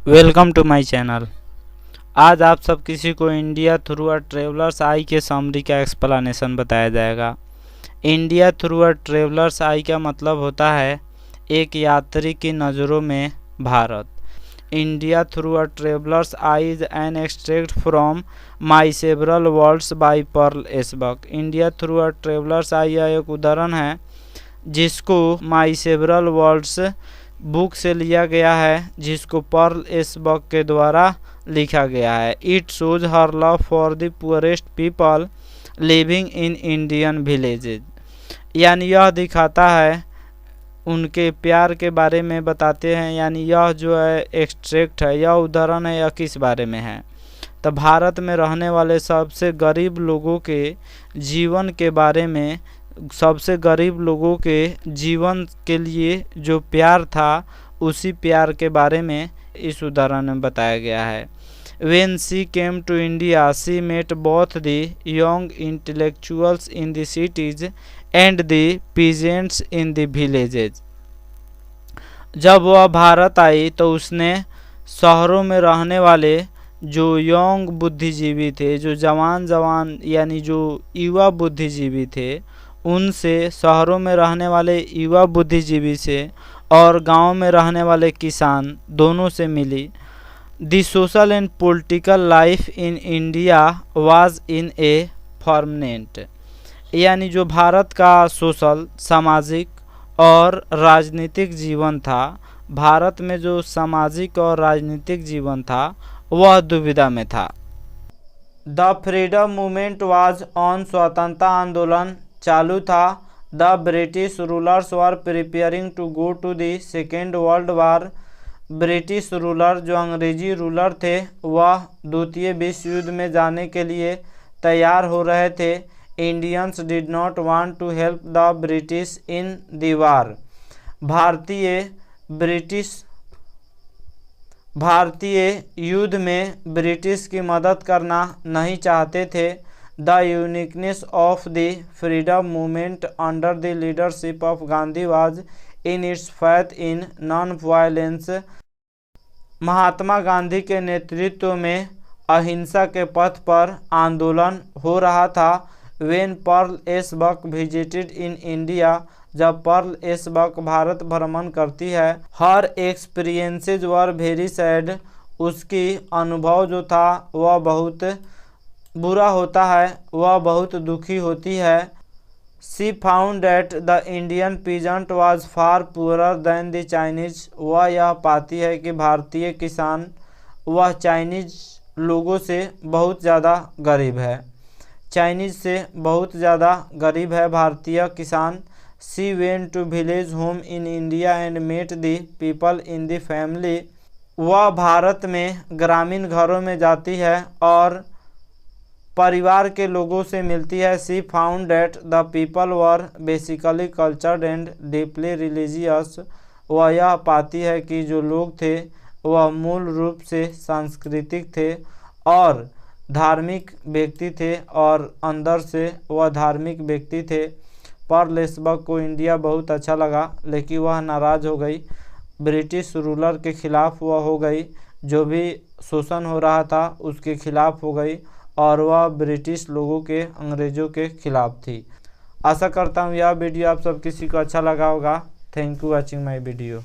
Welcome to my channel. आज आप सब किसी को India through a traveller's eye के समरी का एक्सप्लेनेशन बताया जाएगा। India through a traveller's eye का मतलब होता है एक यात्री की नज़रों में भारत। India through a traveller's eye is an extract from my several worlds by Pearl S Buck. India through a traveller's eye एक उदाहरण है जिसको माई सेवरल वर्ल्ड्स बुक से लिया गया है, जिसको पर्ल एसबक के द्वारा लिखा गया है। It shows her love for the poorest people living in Indian villages, यानी यह दिखाता है उनके प्यार के बारे में बताते हैं। यानी यह जो है एक्सट्रैक्ट है, यह उदाहरण है, यह किस बारे में है तो भारत में रहने वाले सबसे गरीब लोगों के जीवन के बारे में, सबसे गरीब लोगों के जीवन के लिए जो प्यार था उसी प्यार के बारे में इस उदाहरण में बताया गया है। When she came to India, she met both the young intellectuals in the cities and the peasants in the villages. जब वह भारत आई तो उसने शहरों में रहने वाले जो यंग बुद्धिजीवी थे, जो जवान यानी जो युवा बुद्धिजीवी थे, उनसे, शहरों में रहने वाले युवा बुद्धिजीवी से और गांव में रहने वाले किसान दोनों से मिली। The social and political life in India was in a permanent, यानी जो भारत का सोशल, सामाजिक और राजनीतिक जीवन था, भारत में जो सामाजिक और राजनीतिक जीवन था वह दुविधा में था। The freedom movement was on, स्वतंत्रता आंदोलन चालू था। The British rulers were preparing to go to the second world war, British ruler, जो अंग्रेजी रूलर थे, वह द्वितीय विश्व युद्ध में जाने के लिए तैयार हो रहे थे। Indians did not want to help the British in the war, भारतीय युद्ध में ब्रिटिश की मदद करना नहीं चाहते थे। The uniqueness of the freedom movement under the leadership of Gandhi was in its faith in non violence, Mahatma Gandhi के नेतृत्व में अहिंसा के पथ पर आंदोलन हो रहा था। When Pearl S Buck visited in India, जब पर्ल एसबक भारत भ्रमण करती है, her experiences were very sad, उसकी अनुभव जो था वह बहुत बुरा होता है, वह बहुत दुखी होती है। She found that the Indian peasant was far poorer than the Chinese, वह यह पाती है कि भारतीय किसान वह चाइनीज लोगों से बहुत ज़्यादा गरीब है, चाइनीज से बहुत ज़्यादा गरीब है भारतीय किसान। She went to village home in India and met the people in the family, वह भारत में ग्रामीण घरों में जाती है और परिवार के लोगों से मिलती है। She found that the people were basically cultured and deeply religious, वह यह पाती है कि जो लोग थे वह मूल रूप से सांस्कृतिक थे और धार्मिक व्यक्ति थे, और अंदर से वह धार्मिक व्यक्ति थे। पर्ल एसबक को इंडिया बहुत अच्छा लगा, लेकिन वह नाराज़ हो गई, ब्रिटिश रूलर के खिलाफ वह हो गई, जो भी शोषण हो रहा था उसके खिलाफ हो गई, और वह ब्रिटिश लोगों के, अंग्रेज़ों के खिलाफ थी। आशा करता हूँ यह वीडियो आप सब किसी को अच्छा लगा होगा। Thank you watching my video.